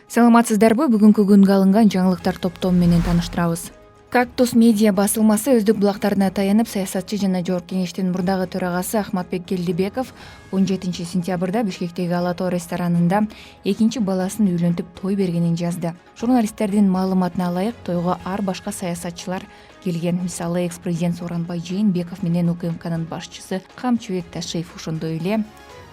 Саламатсыздарбы? Бүгүнкү күнгө алынган жаңылыктар топтому менен тааныштырабыз. Кактус медиа басылмасы өздүк булактарына таянып, саясатчы жана Жогорку Кеңештин мурдагы төрагасы Ахматбек Келдибеков 17 сентябрда Бишкектеги Ала Тоо ресторанында экинчи баласын үйлөнтүп той бергенин жазды. Журналисттердин маалыматына ылайык, тойго ар башка саясатчылар келген. Мисалы, экс-президент Сооронбай Жээнбеков менен УКМКнын башчысы Камчыбек Ташиев, ошондой эле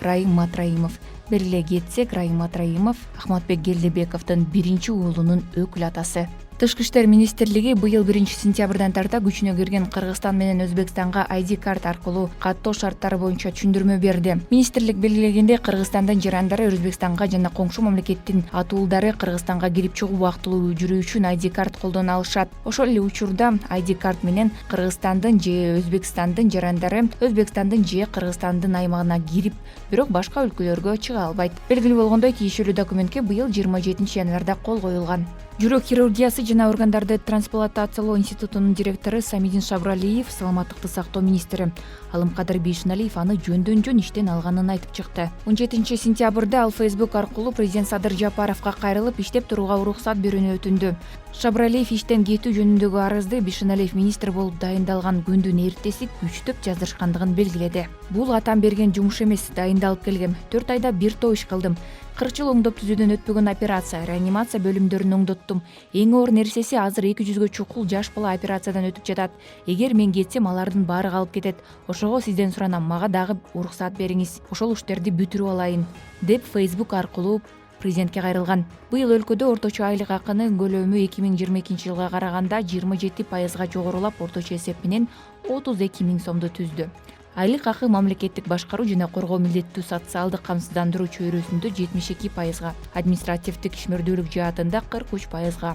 Райым Матраимов. Бери эле кетсек, Райым Матраимов Ахматбек Келдибековдун биринчи уулунун өкүл атасы. Тышкы иштер министрлиги быйыл 1 сентябрдан тарта күчүнө кирген Кыргызстан менен Өзбекстанга ID карт аркылуу каттоо шарттары боюнча түшүндүрмө берди. Министрлик белгилегендей, Кыргызстандын жарандары Өзбекстанга жана коңшу мамлекеттин атуулдары Кыргызстанга кирип чыгуу убактылуу жүрүү үчүн ID карт колдоно алышат. Ошол эле учурда ID карт менен Кыргызстандын же Өзбекстандын жарандары Өзбекстандын же Кыргызстандын аймагына кирип, бирок башка өлкөлөргө чыга албайт. Белгилүү болгондой, тиешелүү документке быйыл 27 январда кол коюлган. Жүрөк хирургиясы жана органдарды трансплантациялоо институтунун директору Самидин Шабралиев, саламаттыкты сактоо министри Алымкадыр Бейшеналиев аны жөндөн-жөн иштен алганын айтып чыкты. 17 сентябрда ал Facebook аркылуу президент Садыр Жапаровго кайрылып, иштеп турууга уруксат берүүнү өтүндү. Шабралиев иштен кетүү жөнүндөгү арызды Бейшеналиев министр болуп дайындалган күндүн эртеси күчтөп жаздырышкандыгын белгиледи. Бул атам берген жумуш эмес, дайындалып келгем. 4 айда бир той иш кылдым. 40 жыл оңдоп түзүүдөн өтпөгөн операция, реанимация бөлүмдөрүн оңдоттум. Эң оор нерсеси, азыр 200гө чукул жаш бала операциядан өтүп жатат. Эгер мен кетсем, алардын баары калып кетет. Ошого сизден суранам, мага дагы уруксат бериңиз. Ошол иштерди бүтүрүп алайын, деп Facebook аркылуу президентке кайрылган. Быйыл өлкөдө орточо айлык акынын көлөмү 2022 жылга караганда 27% жогорулап, орточо эсеп менен 32 000 сомду түздү. Айлык акы мамлекеттик башкаруу жана коргоо милдеттүү социалдык камсыздандыруу чөйрөсүндө 72%, административдик ишмердүүлүк жаатында 43%,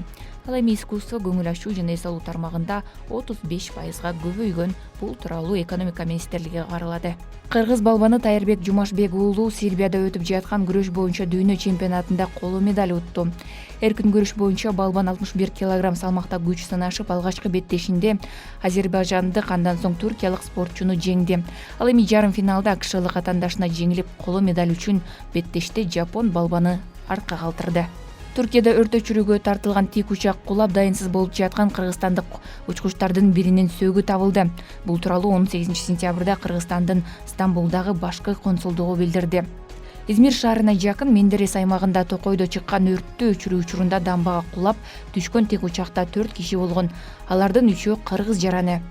ал эми искусство, көңүл ачуу жана эс алуу тармагында 35%га көбөйгөн. Бул тууралуу экономика министрлиги кабарлады. Кыргыз балбаны Тайырбек Жумашбек уулу Сербияда өтүп жаткан күрөш боюнча дүйнө чемпионатында коло медаль утту. Эркин күрөш боюнча балбан 61 кг салмакта күч сынашып, алгачкы беттешинде азербайжандык, андан соң туркиялык спортчуну жеңди. Ал эми жарым финалда АКШлык атаандашына жеңилип, коло медаль үчүн беттеште жапон балбаны артка калтырды. Туркияда өрт өчүрүүгө тартылган тик учак кулап, дайынсыз болуп жаткан кыргызстандык учкучтардын биринин сөөгү табылды. Бул тууралуу 18 сентябрда Кыргызстандын Стамбулдагы башкы консулдугу билдирди. Измир шаарына жакын Мендерес аймагында Токойдо чыккан өрттү өчүрүү учурунда дамбага кулап түшкөн тик учакта 4 киши болгон. Алардын 3-өө кыргыз жараны.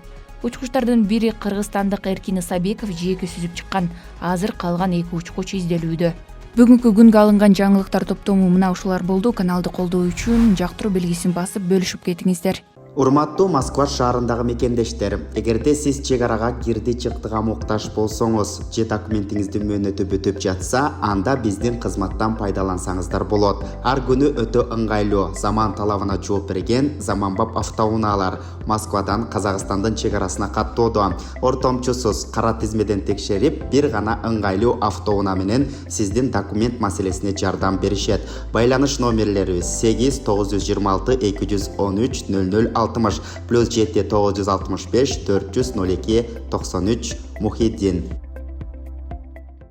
Учкучтардын бири кыргызстандык Эркин Исабеков жээкке сүзүп чыккан. Азыр калган 2 учкуч изделүүдө. Бүгүнкү күнгө алынган жаңылыктар топтому мына ушулар болду. Каналды колдоо үчүн жактыруу белгисин басып бөлүшүп кетиңиздер. Урматтуу Москва шаарындагы мекендештер, эгерде сиз чек арага кирди чыктыга муктаж болсоңуз же документиңиздин мөөнөтү бүтүп жатса, анда биздин кызматтан пайдалансаңыздар болот. Ар күнү өтө ыңгайлуу, заман талабына жооп берген заманбап автоунаалар Москвадан Казакстандын чек арасына каттоодо. Ортомчусуз кара тизмеден текшерип, бир гана ыңгайлуу автоунаа менен сиздин документ маселесине жардам беришет. Байланыш номерлерибиз 8 926 213 00 +7 965 402 93 Мухиддин.